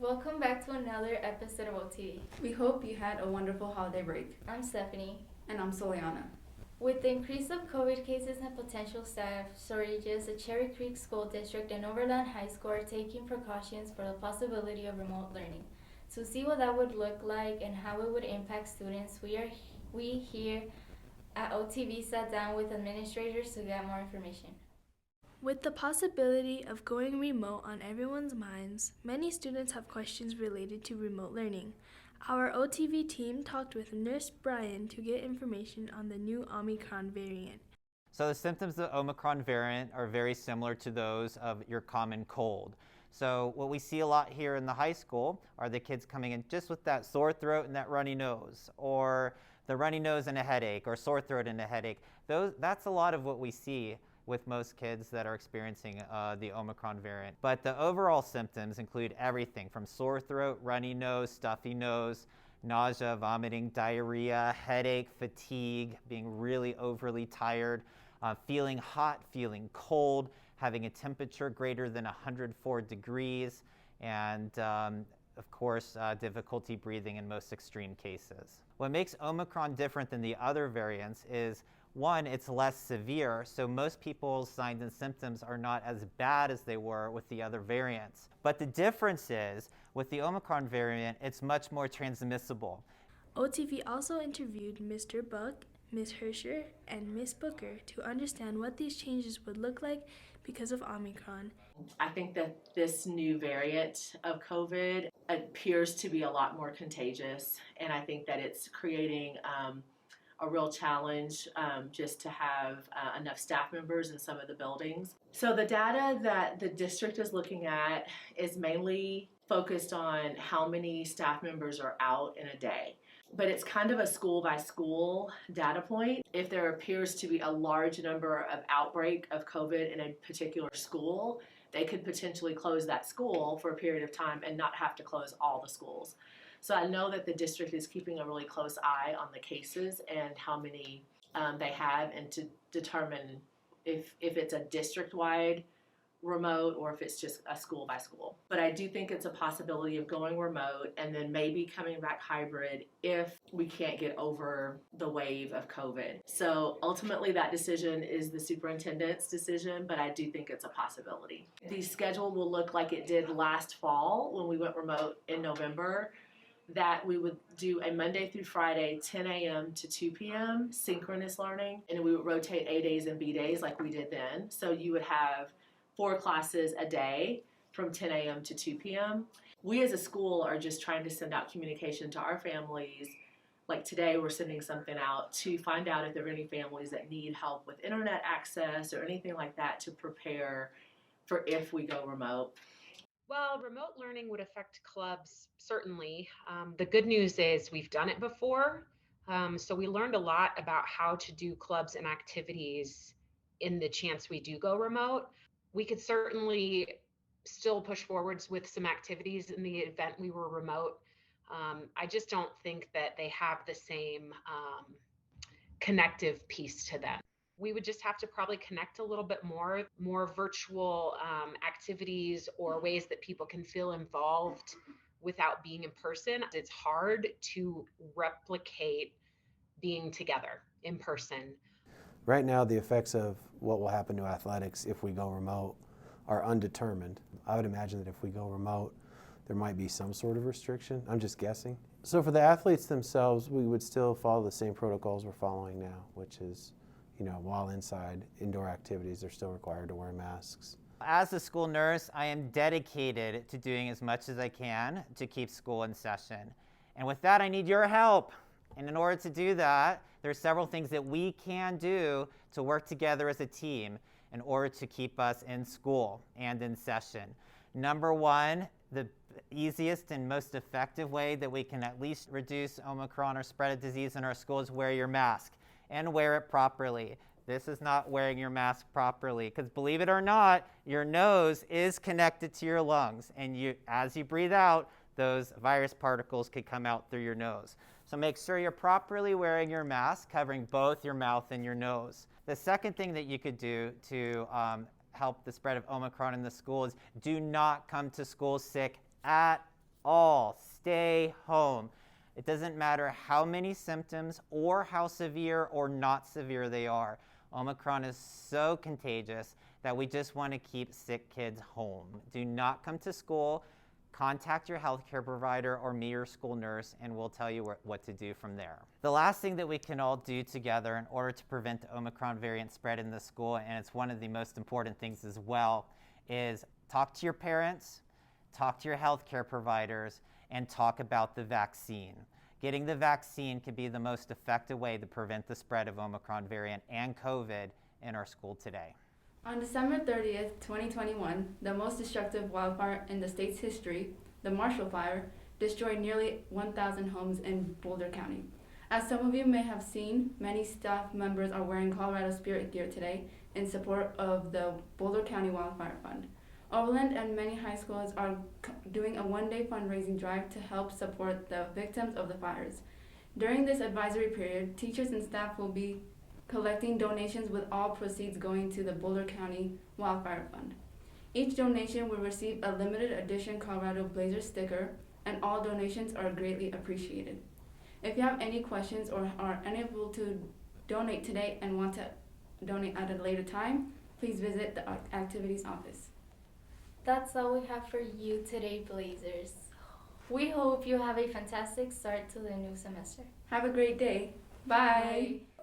Welcome back to another episode of OTV. We hope you had a wonderful holiday break. I'm Stephanie. And I'm Soliana. With the increase of COVID cases and potential staff shortages, the Cherry Creek School District and Overland High School are taking precautions for the possibility of remote learning. To see what that would look like and how it would impact students, we here at OTV sat down with administrators to get more information. With the possibility of going remote on everyone's minds, many students have questions related to remote learning. Our OTV team talked with Nurse Brian to get information on the new Omicron variant. So the symptoms of the Omicron variant are very similar to those of your common cold. So what we see a lot here in the high school are the kids coming in just with that sore throat and that runny nose, or the runny nose and a headache, or sore throat and a headache. That's a lot of what we see with most kids that are experiencing the Omicron variant. But the overall symptoms include everything from sore throat, runny nose, stuffy nose, nausea, vomiting, diarrhea, headache, fatigue, being really overly tired, feeling hot, feeling cold, having a temperature greater than 104 degrees, and of course, difficulty breathing in most extreme cases. What makes Omicron different than the other variants is, one, it's less severe, so most people's signs and symptoms are not as bad as they were with the other variants. But the difference is, with the Omicron variant, it's much more transmissible. OTV also interviewed Mr. Buck, Ms. Hersher, and Ms. Booker to understand what these changes would look like because of Omicron. I think that this new variant of COVID appears to be a lot more contagious, and I think that it's creating a real challenge just to have enough staff members in some of the buildings. So the data that the district is looking at is mainly focused on how many staff members are out in a day. But it's kind of a school by school data point. If there appears to be a large number of outbreak of COVID in a particular school, they could potentially close that school for a period of time and not have to close all the schools. So I know that the district is keeping a really close eye on the cases and how many they have, and to determine if it's a district-wide remote or if it's just a school by school. But I do think it's a possibility of going remote and then maybe coming back hybrid if we can't get over the wave of COVID. So ultimately that decision is the superintendent's decision, but I do think it's a possibility. The schedule will look like it did last fall when we went remote in November, that we would do a Monday through Friday, 10 a.m. to 2 p.m. synchronous learning, and we would rotate A days and B days like we did then. So you would have 4 classes a day from 10 a.m. to 2 p.m. We as a school are just trying to send out communication to our families. Like today, we're sending something out to find out if there are any families that need help with internet access or anything like that to prepare for if we go remote. Well, remote learning would affect clubs, certainly. The good news is we've done it before. So we learned a lot about how to do clubs and activities in the chance we do go remote. We could certainly still push forwards with some activities in the event we were remote. I just don't think that they have the same connective piece to them. We would just have to probably connect a little bit more virtual activities or ways that people can feel involved without being in person. It's hard to replicate being together in person. Right now, the effects of what will happen to athletics if we go remote are undetermined. I would imagine that if we go remote, there might be some sort of restriction. I'm just guessing. So for the athletes themselves, we would still follow the same protocols we're following now, which is, while inside indoor activities, they're still required to wear masks. As a school nurse, I am dedicated to doing as much as I can to keep school in session. And with that, I need your help. And in order to do that, there are several things that we can do to work together as a team in order to keep us in school and in session. Number one, the easiest and most effective way that we can at least reduce Omicron or spread of disease in our school is wear your mask, and wear it properly. This is not wearing your mask properly, because believe it or not, your nose is connected to your lungs, and as you breathe out, those virus particles could come out through your nose. So make sure you're properly wearing your mask, covering both your mouth and your nose. The second thing that you could do to help the spread of Omicron in the school is do not come to school sick at all stay home. It doesn't matter how many symptoms or how severe or not severe they are. Omicron is so contagious that we just want to keep sick kids home. Do not come to school. Contact your healthcare provider or me, your school nurse, and we'll tell you what to do from there. The last thing that we can all do together in order to prevent the Omicron variant spread in the school, and it's one of the most important things as well, is talk to your parents, talk to your healthcare providers, and talk about the vaccine. Getting the vaccine can be the most effective way to prevent the spread of Omicron variant and COVID in our school today. On December 30th, 2021, the most destructive wildfire in the state's history, the Marshall Fire, destroyed nearly 1,000 homes in Boulder County. As some of you may have seen, many staff members are wearing Colorado Spirit gear today in support of the Boulder County Wildfire Fund. Overland and many high schools are doing a one-day fundraising drive to help support the victims of the fires. During this advisory period, teachers and staff will be collecting donations with all proceeds going to the Boulder County Wildfire Fund. Each donation will receive a limited edition Colorado Blazer sticker, and all donations are greatly appreciated. If you have any questions or are unable to donate today and want to donate at a later time, please visit the activities office. That's all we have for you today, Blazers. We hope you have a fantastic start to the new semester. Have a great day. Bye. Bye.